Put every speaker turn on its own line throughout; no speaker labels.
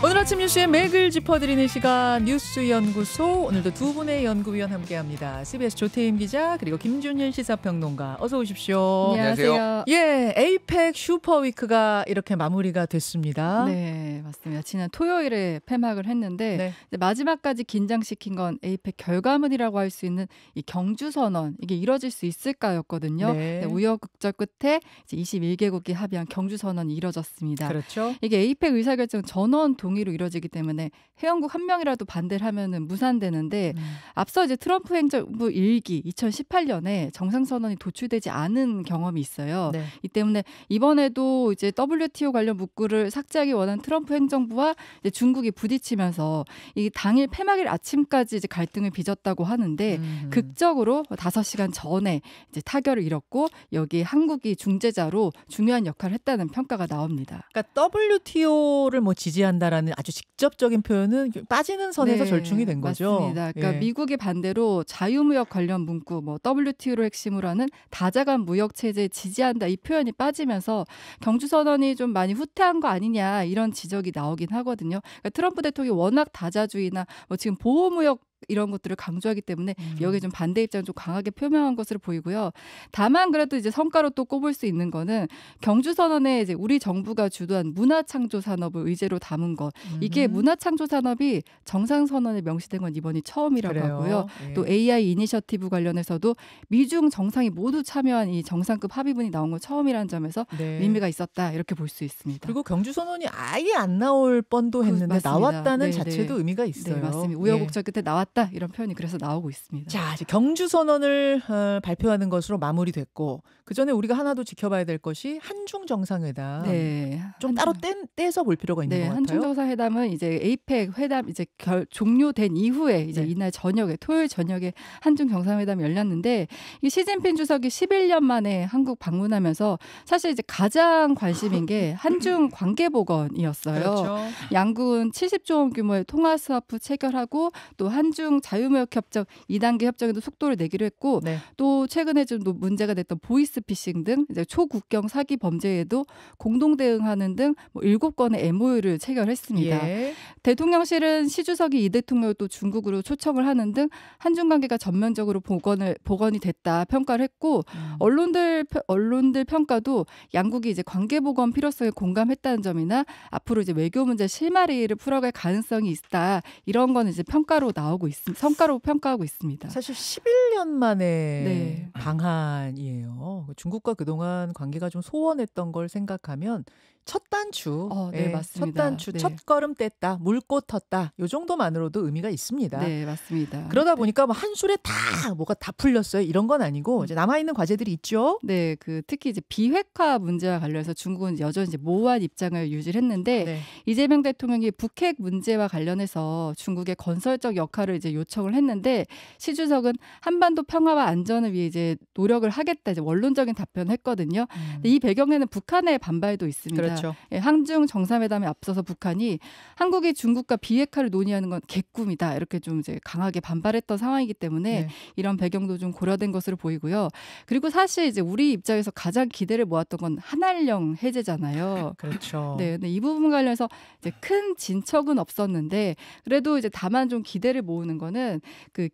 오늘 아침 뉴스의 맥을 짚어드리는 시간 뉴스연구소. 오늘도 두 분의 연구위원 함께합니다. CBS 조태임 기자 그리고 김준일 시사평론가 어서 오십시오.
안녕하세요.
예, 에이펙 슈퍼위크가 이렇게 마무리가 됐습니다.
네, 맞습니다. 지난 토요일에 폐막을 했는데
네.
이제 마지막까지 긴장시킨 건 에이펙 결과물이라고 할 수 있는 이 경주선언, 이게 이뤄질 수 있을까였거든요.
네.
네, 우여곡절 끝에 이제 21개국이 합의한 경주선언이 이뤄졌습니다.
그렇죠.
이게 에이펙 의사결정 전원 동의로 이루어지기 때문에 회원국 한 명이라도 반대를 하면은 무산되는데 앞서 이제 트럼프 행정부 일기 2018년에 정상선언이 도출되지 않은 경험이 있어요.
네.
이 때문에 이번에도 이제 WTO 관련 문구를 삭제하기 원한 트럼프 행정부와 이제 중국이 부딪히면서 이 당일 폐막일 아침까지 이제 갈등을 빚었다고 하는데 극적으로 5시간 전에 이제 타결을 이뤘고 여기에 한국이 중재자로 중요한 역할을 했다는 평가가 나옵니다.
그러니까 WTO를 뭐 지지한다라는 아주 직접적인 표현은 빠지는 선에서
네,
절충이 된 거죠.
맞습니다. 그러니까
예.
미국이 반대로 자유무역 관련 문구, 뭐 WTO를 핵심으로 하는 다자간 무역 체제에 지지한다 이 표현이 빠지면서 경주선언이 좀 많이 후퇴한 거 아니냐 이런 지적이 나오긴 하거든요. 그러니까 트럼프 대통령이 워낙 다자주의나 뭐 지금 보호무역 이런 것들을 강조하기 때문에 여기에 좀 반대 입장을 좀 강하게 표명한 것으로 보이고요. 다만 그래도 이제 성과로 또 꼽을 수 있는 거는 경주선언에 이제 우리 정부가 주도한 문화창조 산업을 의제로 담은 것. 이게 문화창조 산업이 정상선언에 명시된 건 이번이 처음이라고
그래요.
하고요.
예.
또 AI 이니셔티브 관련해서도 미중 정상이 모두 참여한 이 정상급 합의문이 나온 건 처음이라는 점에서
네.
의미가 있었다 이렇게 볼 수 있습니다.
그리고 경주선언이 아예 안 나올 뻔도 했는데
맞습니다.
나왔다는
네,
자체도
네.
의미가 있어요.
네, 맞습니다.
예.
우여곡절 끝에 나왔다 이런 표현이 그래서 나오고 있습니다.
자, 이제 경주선언을 발표하는 것으로 마무리됐고 그 전에 우리가 하나 더 지켜봐야 될 것이 한중 정상회담.
네,
좀 따로 떼서 볼 필요가 있는 것 같아요.
한중 정상회담은 이제 에이펙 회담 이제 종료된 이후에 이제
네.
이날 저녁에 토요일 저녁에 한중 정상회담이 열렸는데 이 시진핑 주석이 11년 만에 한국 방문하면서 사실 이제 가장 관심인 게 한중 관계 복원이었어요.
그렇죠.
양국은 70조 원 규모의 통화 스와프 체결하고 또 한중 자유무역 협정 2단계 협정에도 속도를 내기로 했고
네.
또 최근에 좀 문제가 됐던 보이스피싱 등 이제 초국경 사기 범죄에도 공동 대응하는 등 뭐 7건의 MOU를 체결했습니다.
예.
대통령실은 시 주석이 이 대통령을 또 중국으로 초청을 하는 등 한중 관계가 전면적으로 복원이 됐다 평가를 했고 언론들 평가도 양국이 이제 관계 복원 필요성에 공감했다는 점이나 앞으로 이제 외교 문제 실마리를 풀어갈 가능성이 있다 이런 건 이제 성과로 평가하고 있습니다.
사실 11년 만에
네.
방한이에요. 중국과 그동안 관계가 좀 소원했던 걸 생각하면 첫 단추,
네, 맞습니다.
첫 단추,
네.
첫 걸음 뗐다, 물꽃 텄다. 요 정도만으로도 의미가 있습니다.
네, 맞습니다.
그러다 보니까 뭐 한술에 다 뭐가 다 풀렸어요. 이런 건 아니고 이제 남아 있는 과제들이 있죠.
네, 특히 이제 비핵화 문제와 관련해서 중국은 여전히 이제 모호한 입장을 유지했는데
네.
이재명 대통령이 북핵 문제와 관련해서 중국의 건설적 역할을 이제 요청을 했는데 시 주석은 한반도 평화와 안전을 위해 이제 노력을 하겠다 이제 원론적인 답변을 했거든요. 근데 이 배경에는 북한의 반발도 있습니다.
그렇죠.
예, 한중 정상회담에 앞서서 북한이 한국이 중국과 비핵화를 논의하는 건 개꿈이다 이렇게 좀 이제 강하게 반발했던 상황이기 때문에
네.
이런 배경도 좀 고려된 것으로 보이고요. 그리고 사실 이제 우리 입장에서 가장 기대를 모았던 건 한알령 해제잖아요.
그렇죠.
네, 근데 이 부분 관련해서 이제 큰 진척은 없었는데 그래도 이제 다만 좀 기대를 모으는 거는 그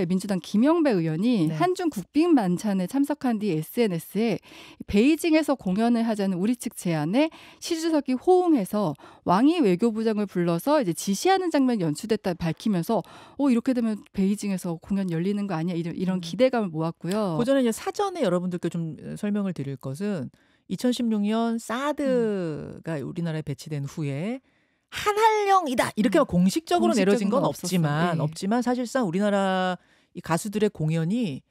민주당 김영배 의원이
네.
한중 국빈 만찬에 참석한 뒤 SNS에 베이징에서 공연을 하자는 우리 측 제안에 시 주석이 호응해서 왕이 외교부장을 불러서 이제 지시하는 장면이 연출됐다 밝히면서 이렇게 되면 베이징에서 공연 열리는 거 아니야 이런 기대감을 모았고요.
그 전에 이제 사전에 여러분들께 좀 설명을 드릴 것은 2016년 사드가 우리나라에 배치된 후에 한할령이다 이렇게 공식적으로 내려진 건 없지만 사실상 우리나라 이 가수들의 공연이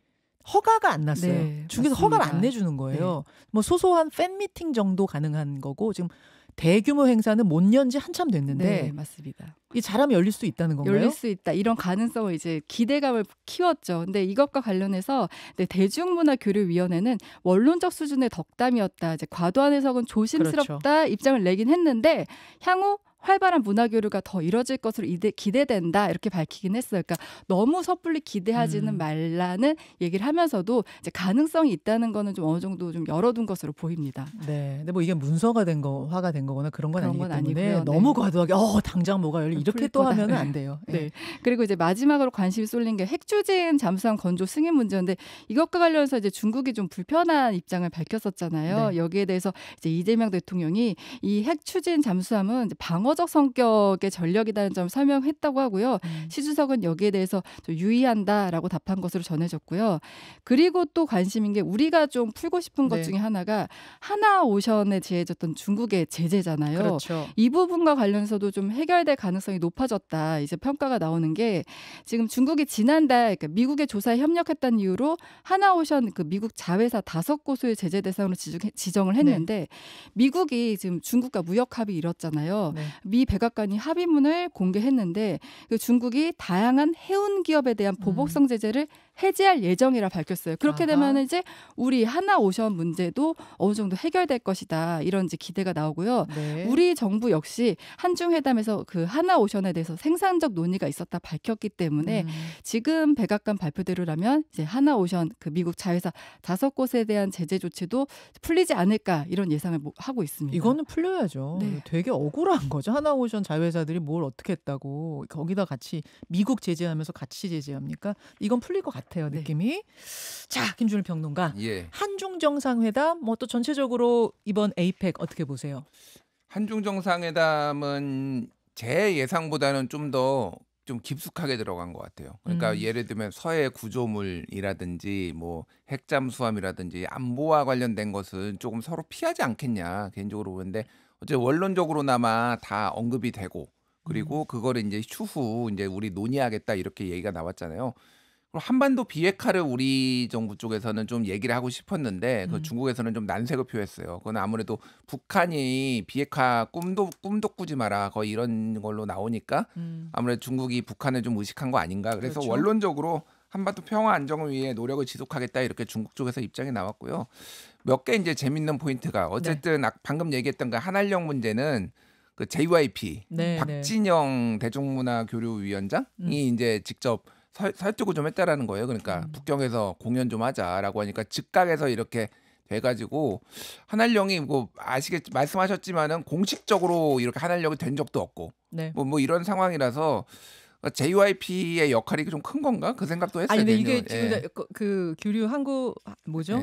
허가가 안 났어요.
네,
중국에서
맞습니다.
허가를 안 내주는 거예요. 뭐 소소한 팬 미팅 정도 가능한 거고 지금 대규모 행사는 못 연 지 한참 됐는데
네, 맞습니다.
이 잘하면 열릴 수 있다는 건가요?
열릴 수 있다. 이런 가능성을 이제 기대감을 키웠죠. 근데 이것과 관련해서 대중문화교류위원회는 원론적 수준의 덕담이었다. 이제 과도한 해석은 조심스럽다
그렇죠.
입장을 내긴 했는데 향후 활발한 문화 교류가 더 이뤄질 것으로 기대된다 이렇게 밝히긴 했어요. 그러니까 너무 섣불리 기대하지는 말라는 얘기를 하면서도 이제 가능성이 있다는 거는 좀 어느 정도 좀 열어둔 것으로 보입니다.
네. 근데 뭐 이게 문서가 된 거, 화가 된 거거나 그런 건
그런
아니기
건
때문에
아니고요.
너무 과도하게 당장 뭐가 열리 이렇게
풀릴
또
거다.
하면은 안 돼요.
네. 그리고 이제 마지막으로 관심이 쏠린 게 핵추진 잠수함 건조 승인 문제인데 이것과 관련해서 이제 중국이 좀 불편한 입장을 밝혔었잖아요.
네.
여기에 대해서 이제 이재명 대통령이 이 핵추진 잠수함은 이제 방어적 성격의 전력이라는 점을 설명했다고 하고요. 시 주석은 여기에 대해서 좀 유의한다라고 답한 것으로 전해졌고요. 그리고 또 관심인 게 우리가 좀 풀고 싶은 것
네.
중에 하나가 하나오션에 제해졌던 중국의 제재잖아요.
그렇죠.
이 부분과 관련해서도 좀 해결될 가능성이 높아졌다. 이제 평가가 나오는 게 지금 중국이 지난달 그러니까 미국의 조사에 협력했다는 이유로 하나오션 그 미국 자회사 5곳을 제재 대상으로 지정을 했는데 미국이 지금 중국과 무역 합의 이뤘잖아요.
네.
미 백악관이 합의문을 공개했는데 그 중국이 다양한 해운 기업에 대한 보복성 제재를 해제할 예정이라 밝혔어요. 그렇게 되면 이제 우리 하나오션 문제도 어느 정도 해결될 것이다. 이런 이제 기대가 나오고요.
네.
우리 정부 역시 한중 회담에서 그 하나오션에 대해서 생산적 논의가 있었다 밝혔기 때문에 지금 백악관 발표대로라면 이제 하나오션 그 미국 자회사 5곳에 대한 제재 조치도 풀리지 않을까 이런 예상을 하고 있습니다.
이거는 풀려야죠.
네.
되게 억울한 거죠. 하나오션 자회사들이 뭘 어떻게 했다고 거기다 같이 미국 제재하면서 같이 제재합니까? 이건 풀릴 것 같아요. 느낌이. 자, 김준일 평론가.
예.
한중 정상회담 뭐 또 전체적으로 이번 에이펙 어떻게 보세요?
한중 정상회담은 제 예상보다는 좀 더 좀 깊숙하게 들어간 것 같아요. 그러니까 예를 들면 서해 구조물이라든지 뭐 핵잠수함이라든지 안보와 관련된 것은 조금 서로 피하지 않겠냐 개인적으로 보는데 어째 원론적으로나마 다 언급이 되고 그리고 그거를 이제 추후 이제 우리 논의하겠다 이렇게 얘기가 나왔잖아요. 그럼 한반도 비핵화를 우리 정부 쪽에서는 좀 얘기를 하고 싶었는데 그 중국에서는 좀 난색을 표했어요. 그건 아무래도 북한이 비핵화 꿈도 꾸지 마라 거의 이런 걸로 나오니까 아무래도 중국이 북한을 좀 의식한 거 아닌가. 그래서
그렇죠.
원론적으로 한반도 평화 안정을 위해 노력을 지속하겠다 이렇게 중국 쪽에서 입장이 나왔고요. 몇 개 이제 재밌는 포인트가 어쨌든 방금 얘기했던 그 한한령 문제는 그 JYP 박진영 대중문화교류위원장이 이제 직접 설득을 좀 했다라는 거예요. 그러니까 북경에서 공연 좀 하자라고 하니까 즉각에서 이렇게 돼가지고 한한령이 뭐 말씀하셨지만은 공식적으로 이렇게 한한령이 된 적도 없고 뭐 이런 상황이라서 JYP의 역할이 좀 큰 건가 그 생각도 했어요.
아니 근데 이게 지금 그 교류 한국 뭐죠?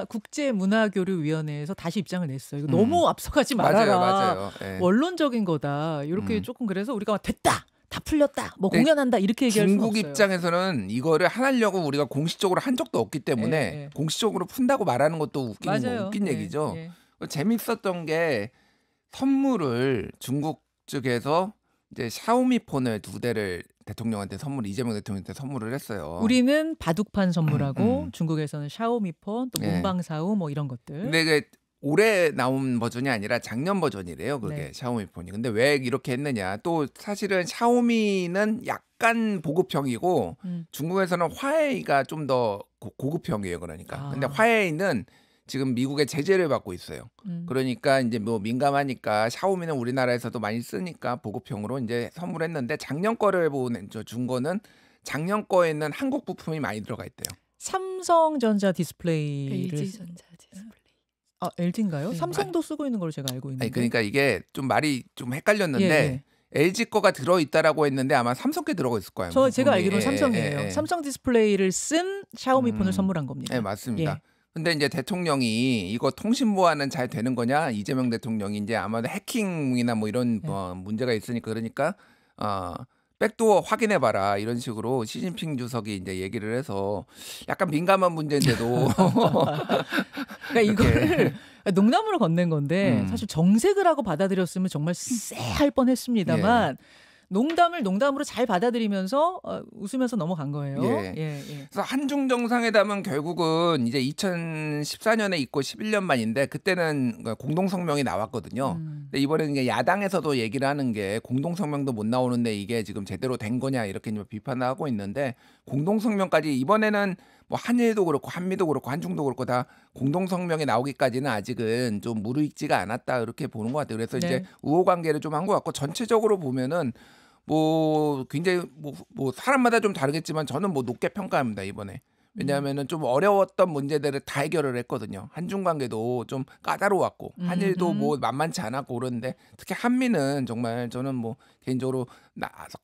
국제문화교류위원회에서 다시 입장을 냈어요. 이거 너무 앞서가지 말아라.
맞아요.
원론적인 거다. 이렇게 조금 그래서 우리가 됐다. 다 풀렸다. 뭐 공연한다. 이렇게 얘기할 수는 없어요.
중국 입장에서는 이거를 하려고 우리가 공식적으로 한 적도 없기 때문에 공식적으로 푼다고 말하는 것도 웃긴 얘기죠. 재밌었던 게 선물을 중국 측에서 이제 샤오미 폰을 2대를 대통령한테 이재명 대통령한테 선물을 했어요.
우리는 바둑판 선물하고 중국에서는 샤오미 폰, 또 문방사우 뭐 이런 것들.
근데 그 올해 나온 버전이 아니라 작년 버전이래요. 그게 샤오미 폰이. 근데 왜 이렇게 했느냐. 또 사실은 샤오미는 약간 보급형이고 중국에서는 화웨이가 좀 더 고급형이에요. 그러니까. 근데 화웨이는 지금 미국의 제재를 받고 있어요. 그러니까 이제 뭐 민감하니까 샤오미는 우리나라에서도 많이 쓰니까 보급형으로 이제 선물했는데 작년 거를 준 거는 작년 거에는 한국 부품이 많이 들어가 있대요.
삼성전자 디스플레이를
LG전자 디스플레이.
LG인가요? 삼성도 쓰고 있는 걸로 제가 알고 있는데.
아니, 그러니까 이게 좀 말이 좀 헷갈렸는데 LG 거가 들어있다라고 했는데 아마 삼성 게 들어가 있을 거예요.
제가 알기로는 삼성이에요. 삼성 디스플레이를 쓴 샤오미 폰을 선물한 겁니다.
네, 맞습니다. 근데 이제 대통령이 이거 통신보안은 잘 되는 거냐? 이재명 대통령이 이제 아마도 해킹이나 뭐 이런 문제가 있으니까 그러니까 백도어 확인해봐라 이런 식으로 시진핑 주석이 이제 얘기를 해서 약간 민감한 문제인데도
그러니까 이거를 농담으로 건넨 건데 사실 정색을 하고 받아들였으면 정말 쎄할 뻔했습니다만 농담을 농담으로 잘 받아들이면서 웃으면서 넘어간 거예요.
그래서 한중 정상회담은 결국은 이제 2014년에 있고 11년 만인데 그때는 공동 성명이 나왔거든요. 근데 이번에는 이제 야당에서도 얘기를 하는 게 공동 성명도 못 나오는데 이게 지금 제대로 된 거냐 이렇게 비판을 하고 있는데 공동 성명까지 이번에는 뭐 한일도 그렇고 한미도 그렇고 한중도 그렇고 다 공동 성명이 나오기까지는 아직은 좀 무르익지가 않았다 이렇게 보는 것 같아요. 그래서 이제
네.
우호 관계를 좀 한 것 같고 전체적으로 보면은 뭐 굉장히 뭐 사람마다 좀 다르겠지만 저는 뭐 높게 평가합니다 이번에. 왜냐하면은 좀 어려웠던 문제들을 다 해결을 했거든요. 한중 관계도 좀 까다로웠고 한일도 뭐 만만치 않았고 그러는데 특히 한미는 정말 저는 뭐 개인적으로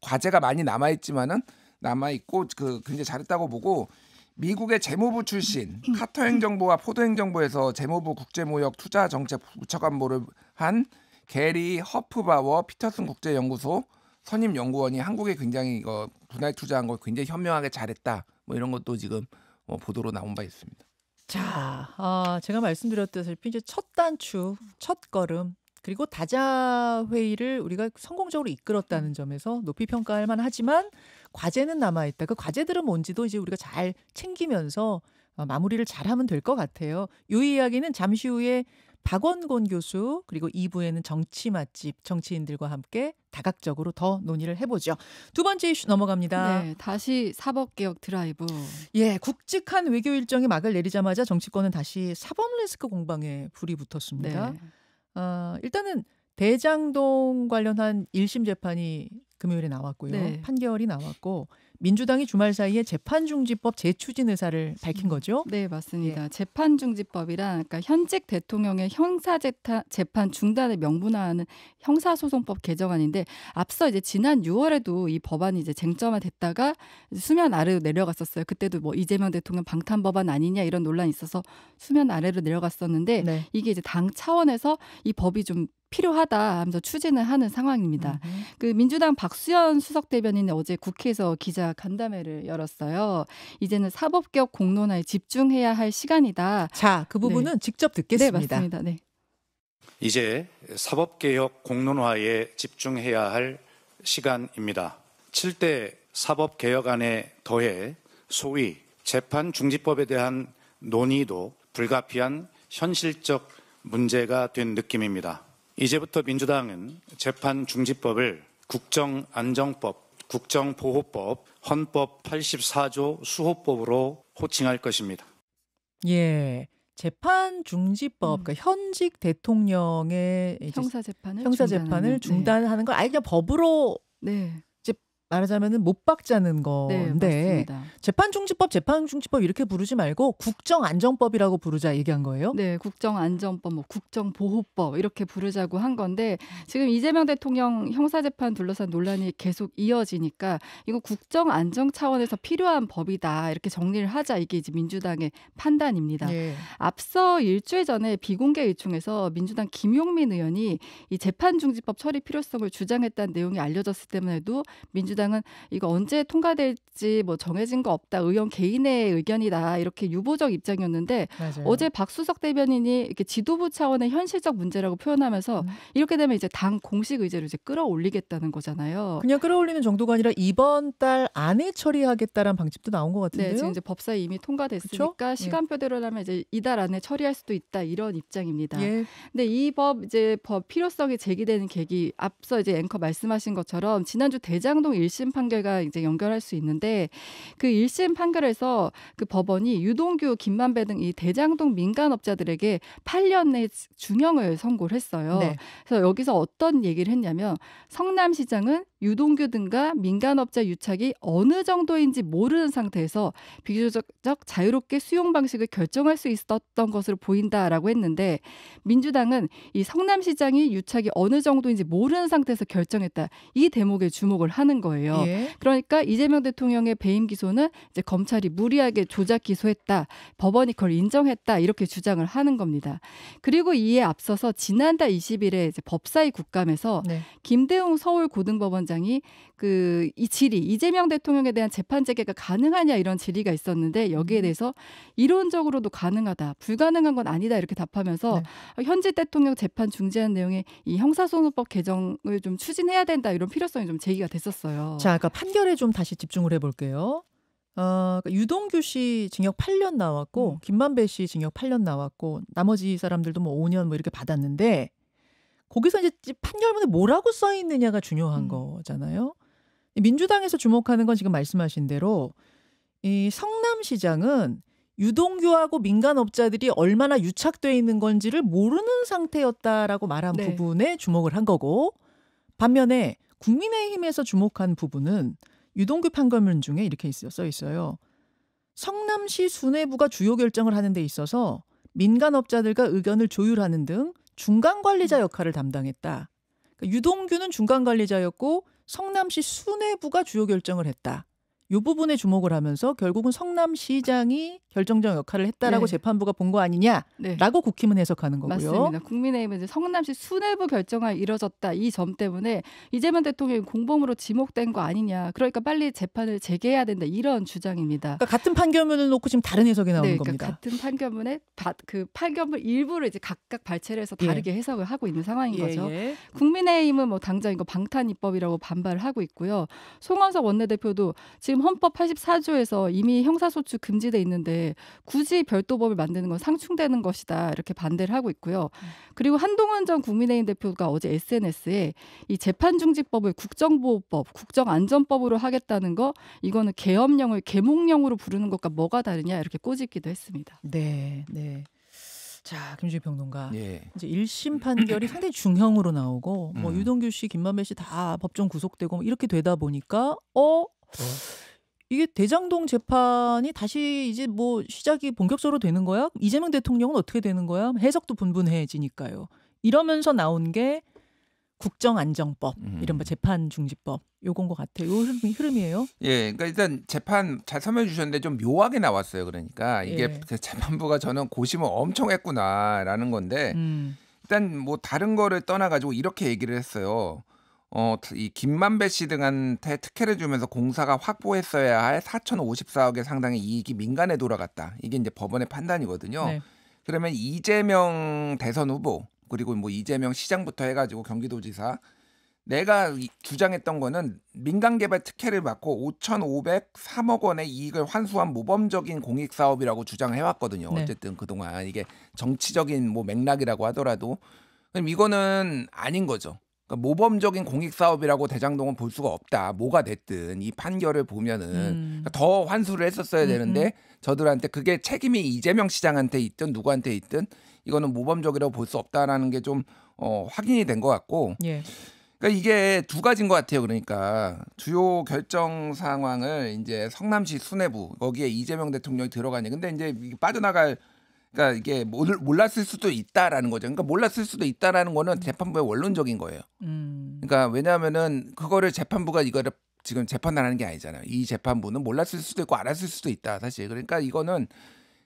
과제가 많이 남아있지만은 남아있고 굉장히 잘했다고 보고 미국의 재무부 출신 카터 행정부와 포드 행정부에서 재무부 국제무역 투자정책 부처관보를 한 게리 허프바워 피터슨 국제연구소 선임 연구원이 한국에 굉장히 이거 분할 투자한 거 굉장히 현명하게 잘했다. 뭐 이런 것도 지금 보도로 나온 바 있습니다.
자, 제가 말씀드렸다시피 이제 첫 단추, 첫 걸음, 그리고 다자 회의를 우리가 성공적으로 이끌었다는 점에서 높이 평가할 만하지만 과제는 남아 있다. 그 과제들은 뭔지도 이제 우리가 잘 챙기면서 마무리를 잘하면 될 것 같아요. 이 이야기는 잠시 후에 박원곤 교수 그리고 2부에는 정치 맛집 정치인들과 함께 다각적으로 더 논의를 해보죠. 두 번째 이슈 넘어갑니다.
네, 다시 사법개혁 드라이브.
예, 굵직한 외교 일정이 막을 내리자마자 정치권은 다시 사법 리스크 공방에 불이 붙었습니다.
네.
일단은 대장동 관련한 1심 재판이 금요일에 나왔고요.
네.
판결이 나왔고 민주당이 주말 사이에 재판중지법 재추진 의사를 밝힌 거죠.
네, 맞습니다. 재판중지법이란 그러니까 현직 대통령의 형사재판 중단을 명분화하는 형사소송법 개정안인데 앞서 이제 지난 6월에도 이 법안이 이제 쟁점화됐다가 수면 아래로 내려갔었어요. 그때도 뭐 이재명 대통령 방탄 법안 아니냐 이런 논란이 있어서 수면 아래로 내려갔었는데
네.
이게 이제 당 차원에서 이 법이 좀 필요하다 하면서 추진을 하는 상황입니다. 그 민주당 박수현 수석 대변인이 어제 국회에서 기자 간담회를 열었어요. 이제는 사법개혁 공론화에 집중해야 할 시간이다.
자, 그 부분은 직접 듣겠습니다.
네, 맞습니다. 네.
이제 사법개혁 공론화에 집중해야 할 시간입니다. 7대 사법개혁안에 더해 소위 재판중지법에 대한 논의도 불가피한 현실적 문제가 된 느낌입니다. 이제부터 민주당은 재판중지법을 국정안정법, 국정보호법, 헌법 84조 수호법으로 호칭할 것입니다.
예, 재판중지법, 그러니까 현직 대통령의 이제
형사재판을
중단하는 걸 아예 그냥 법으로
네.
말하자면은 못 박자는
네,
건데
맞습니다.
재판중지법 이렇게 부르지 말고 국정안정법이라고 부르자 얘기한 거예요?
네, 국정안전법, 뭐 국정보호법 이렇게 부르자고 한 건데 지금 이재명 대통령 형사재판 둘러싼 논란이 계속 이어지니까 이거 국정안정 차원에서 필요한 법이다 이렇게 정리를 하자 이게 이제 민주당의 판단입니다.
예.
앞서 일주일 전에 비공개 의총에서 민주당 김용민 의원이 이 재판중지법 처리 필요성을 주장했다는 내용이 알려졌을 때만 해도 민주당은 이거 언제 통과될지 뭐 정해진 거 없다. 의원 개인의 의견이다. 이렇게 유보적 입장이었는데
맞아요.
어제 박수석 대변인이 이렇게 지도부 차원의 현실적 문제라고 표현하면서 이렇게 되면 이제 당 공식 의제로 이제 끌어올리겠다는 거잖아요.
그냥 끌어올리는 정도가 아니라 이번 달 안에 처리하겠다라는 방침도 나온 것 같은데요.
네, 지금 이제 법사위 이미 통과됐으니까
그쵸?
시간표대로라면 이제 이달 안에 처리할 수도 있다 이런 입장입니다.
예.
근데 이 법 필요성이 제기되는 계기 앞서 이제 앵커 말씀하신 것처럼 지난주 대장동 1심 판결과 이제 연결할 수 있는데 그 1심 판결에서 그 법원이 유동규, 김만배 등 이 대장동 민간업자들에게 8년 내 중형을 선고를 했어요.
네.
그래서 여기서 어떤 얘기를 했냐면 성남시장은 유동규 등과 민간업자 유착이 어느 정도인지 모르는 상태에서 비교적 자유롭게 수용 방식을 결정할 수 있었던 것으로 보인다라고 했는데 민주당은 이 성남시장이 유착이 어느 정도인지 모르는 상태에서 결정했다. 이 대목에 주목을 하는 거예요.
예.
그러니까 이재명 대통령의 배임 기소는 이제 검찰이 무리하게 조작 기소했다. 법원이 그걸 인정했다. 이렇게 주장을 하는 겁니다. 그리고 이에 앞서서 지난달 20일에 이제 법사위 국감에서
네.
김대웅 서울고등법원장이 이 질의 이재명 대통령에 대한 재판 재개가 가능하냐 이런 질의가 있었는데 여기에 대해서 이론적으로도 가능하다. 불가능한 건 아니다. 이렇게 답하면서 현직 대통령 재판 중지한 내용의 이 형사소송법 개정을 좀 추진해야 된다. 이런 필요성이 좀 제기가 됐었어요.
자, 그러니까 판결에 좀 다시 집중을 해볼게요. 그러니까 유동규 씨 징역 8년 나왔고 김만배 씨 징역 8년 나왔고 나머지 사람들도 뭐 5년 뭐 이렇게 받았는데 거기서 이제 판결문에 뭐라고 써 있느냐가 중요한 거잖아요. 민주당에서 주목하는 건 지금 말씀하신 대로 이 성남시장은 유동규하고 민간업자들이 얼마나 유착돼 있는 건지를 모르는 상태였다라고 말한
네.
부분에 주목을 한 거고, 반면에 국민의힘에서 주목한 부분은 유동규 판결문 중에 이렇게 써 있어요. 성남시 수뇌부가 주요 결정을 하는 데 있어서 민간업자들과 의견을 조율하는 등 중간관리자 역할을 담당했다. 그러니까 유동규는 중간관리자였고 성남시 수뇌부가 주요 결정을 했다. 이 부분에 주목을 하면서 결국은 성남시장이 결정적 역할을 했다라고
네.
재판부가 본 거 아니냐라고
네.
국힘은 해석하는 거고요.
맞습니다. 국민의힘은 이제 성남시 수뇌부 결정이 이뤄졌다. 이 점 때문에 이재명 대통령이 공범으로 지목된 거 아니냐. 그러니까 빨리 재판을 재개해야 된다. 이런 주장입니다.
그러니까 같은 판결문을 놓고 지금 다른 해석이 나오는
네,
겁니다.
그러니까 같은 판결문에 그 판결문 일부를 이제 각각 발췌를 해서 다르게 해석을 하고 있는 상황인 거죠.
예.
국민의힘은 뭐 당장 이거 방탄 입법이라고 반발을 하고 있고요. 송원석 원내대표도 지금 헌법 84조에서 이미 형사소추 금지돼 있는데 굳이 별도법을 만드는 건 상충되는 것이다. 이렇게 반대를 하고 있고요. 그리고 한동훈 전 국민의힘 대표가 어제 SNS에 이 재판중지법을 국정보호법, 국정안전법으로 하겠다는 거 이거는 계엄령을 계몽령으로 부르는 것과 뭐가 다르냐 이렇게 꼬집기도 했습니다.
네. 자, 김주희 평론가.
예.
이제 1심 판결이 상당히 중형으로 나오고 뭐
음.
유동규 씨, 김만배 씨 다 법정 구속되고 뭐 이렇게 되다 보니까 이게 대장동 재판이 다시 이제 뭐 시작이 본격적으로 되는 거야? 이재명 대통령은 어떻게 되는 거야? 해석도 분분해지니까요. 이러면서 나온 게 국정안정법, 이른바 재판중지법 요건 것 같아요. 요 흐름이에요.
예, 그러니까 일단 재판 잘 설명해 주셨는데 좀 묘하게 나왔어요. 그러니까 이게
예.
재판부가 저는 고심을 엄청 했구나라는 건데 일단 뭐 다른 거를 떠나가지고 이렇게 얘기를 했어요. 이 김만배 씨 등한테 특혜를 주면서 공사가 확보했어야 할 4,054억의 상당의 이익이 민간에 돌아갔다. 이게 이제 법원의 판단이거든요.
네.
그러면 이재명 대선 후보 그리고 뭐 이재명 시장부터 해가지고 경기도지사 내가 주장했던 거는 민간개발 특혜를 받고 5,503억 원의 이익을 환수한 모범적인 공익사업이라고 주장해왔거든요.
네.
어쨌든 그동안 이게 정치적인 뭐 맥락이라고 하더라도 그럼 이거는 아닌 거죠. 그러니까 모범적인 공익사업이라고 대장동은 볼 수가 없다. 뭐가 됐든 이 판결을 보면은 그러니까 더 환수를 했었어야 되는데 저들한테 그게 책임이 이재명 시장한테 있든 누구한테 있든 이거는 모범적이라고 볼 수 없다라는 게 좀 확인이 된 것 같고
예.
그러니까 이게 두 가지인 것 같아요. 그러니까 주요 결정 상황을 이제 성남시 수뇌부 거기에 이재명 대통령이 들어가니 근데 이제 빠져나갈 그러니까 이게 몰랐을 수도 있다라는 거죠. 그러니까 몰랐을 수도 있다라는 거는 재판부의 원론적인 거예요. 그러니까 왜냐하면은 그거를 재판부가 이거를 지금 재판을 하는 게 아니잖아요. 이 재판부는 몰랐을 수도 있고 알았을 수도 있다 사실. 그러니까 이거는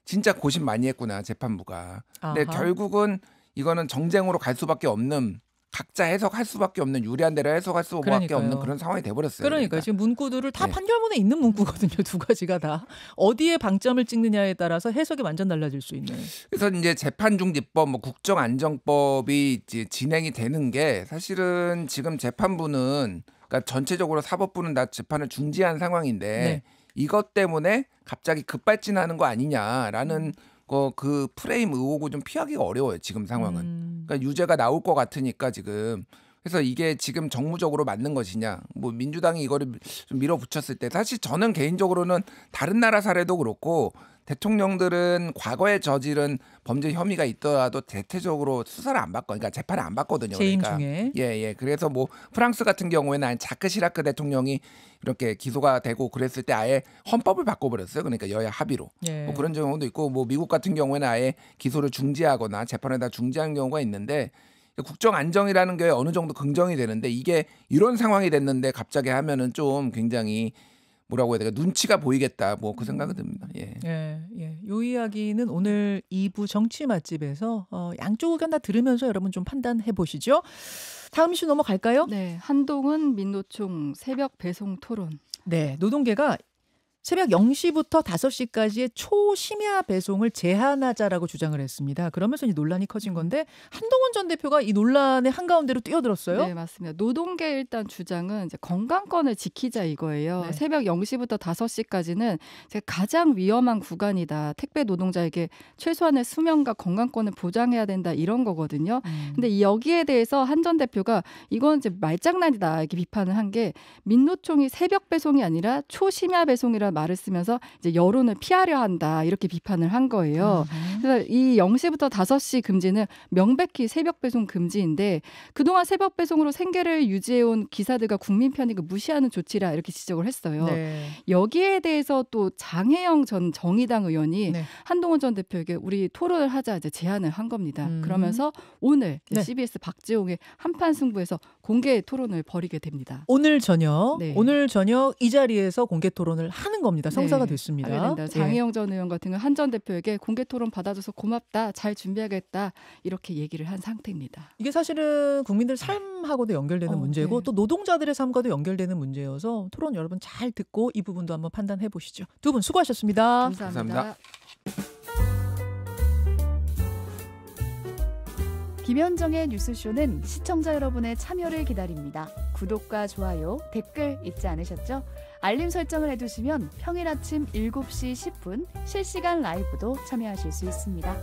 진짜 고심 많이 했구나 재판부가. 근데
아하.
결국은 이거는 정쟁으로 갈 수밖에 없는 각자 해석할 수밖에 없는 유리한 대로 해석할 수밖에
그러니까요.
없는 그런 상황이 돼버렸어요.
그러니까 지금 문구들을 다
네.
판결문에 있는 문구거든요. 두 가지가 다 어디에 방점을 찍느냐에 따라서 해석이 완전 달라질 수 있는.
그래서 이제 재판중지법, 뭐 국정안정법이 이제 진행이 되는 게 사실은 지금 재판부는 그러니까 전체적으로 사법부는 다 재판을 중지한 상황인데
네.
이것 때문에 갑자기 급발진하는 거 아니냐라는 그 프레임 의혹을 좀 피하기가 어려워요. 지금 상황은. 그러니까 유죄가 나올 것 같으니까 지금. 그래서 이게 지금 정무적으로 맞는 것이냐. 뭐 민주당이 이거를 좀 밀어붙였을 때 사실 저는 개인적으로는 다른 나라 사례도 그렇고 대통령들은 과거에 저지른 범죄 혐의가 있더라도 대체적으로 수사를 안 받고 그러니까 재판을 안 받거든요.
재임
그러니까
중에.
예. 그래서 뭐 프랑스 같은 경우에는 자크 시라크 대통령이 이렇게 기소가 되고 그랬을 때 아예 헌법을 바꿔버렸어요. 그러니까 여야 합의로.
예.
뭐 그런 경우도 있고 뭐 미국 같은 경우에는 아예 기소를 중지하거나 재판을 다 중지하는 경우가 있는데 국정 안정이라는 게 어느 정도 긍정이 되는데 이게 이런 상황이 됐는데 갑자기 하면은 좀 굉장히 뭐라고 해야 될까 눈치가 보이겠다 뭐 그 생각이 듭니다. 예.
예. 요 이야기는 오늘 2부 정치 맛집에서 양쪽 의견 다 들으면서 여러분 좀 판단해 보시죠. 다음 이슈 넘어갈까요?
네, 한동훈 민노총 새벽 배송 토론.
네, 노동계가 새벽 0시부터 5시까지의 초심야 배송을 제한하자라고 주장을 했습니다. 그러면서 이 논란이 커진 건데 한동훈 전 대표가 이 논란의 한가운데로 뛰어들었어요.
네, 맞습니다. 노동계 일단 주장은 이제 건강권을 지키자 이거예요.
네.
새벽 0시부터 5시까지는 가장 위험한 구간이다. 택배 노동자에게 최소한의 수명과 건강권을 보장해야 된다 이런 거거든요. 근데 여기에 대해서 한 전 대표가 이건 이제 말장난이다 이렇게 비판을 한 게 민노총이 새벽 배송이 아니라 초심야 배송이라 말을 쓰면서 이제 여론을 피하려 한다 이렇게 비판을 한 거예요. 그래서 이 0시부터 5시 금지는 명백히 새벽 배송 금지인데 그동안 새벽 배송으로 생계를 유지해온 기사들과 국민 편익을 무시하는 조치라 이렇게 지적을 했어요.
네.
여기에 대해서 또 장혜영 전 정의당 의원이
네.
한동훈 전 대표에게 우리 토론을 하자 이제 제안을 한 겁니다. 그러면서 오늘
네.
CBS 박지홍의 한판 승부에서 공개 토론을 벌이게 됩니다.
오늘 저녁
네.
이 자리에서 공개 토론을 하는 겁니다. 성사가
네,
됐습니다.
하게 된다.
예.
장혜영 전 의원 같은 경우 한 전 대표에게 공개 토론 받아줘서 고맙다. 잘 준비하겠다. 이렇게 얘기를 한 상태입니다.
이게 사실은 국민들 삶하고도 연결되는 문제고
네.
또 노동자들의 삶과도 연결되는 문제여서 토론 여러분 잘 듣고 이 부분도 한번 판단해 보시죠. 두 분 수고하셨습니다.
감사합니다.
김현정의 뉴스쇼는 시청자 여러분의 참여를 기다립니다. 구독과 좋아요, 댓글 잊지 않으셨죠? 알림 설정을 해두시면 평일 아침 7시 10분 실시간 라이브도 참여하실 수 있습니다.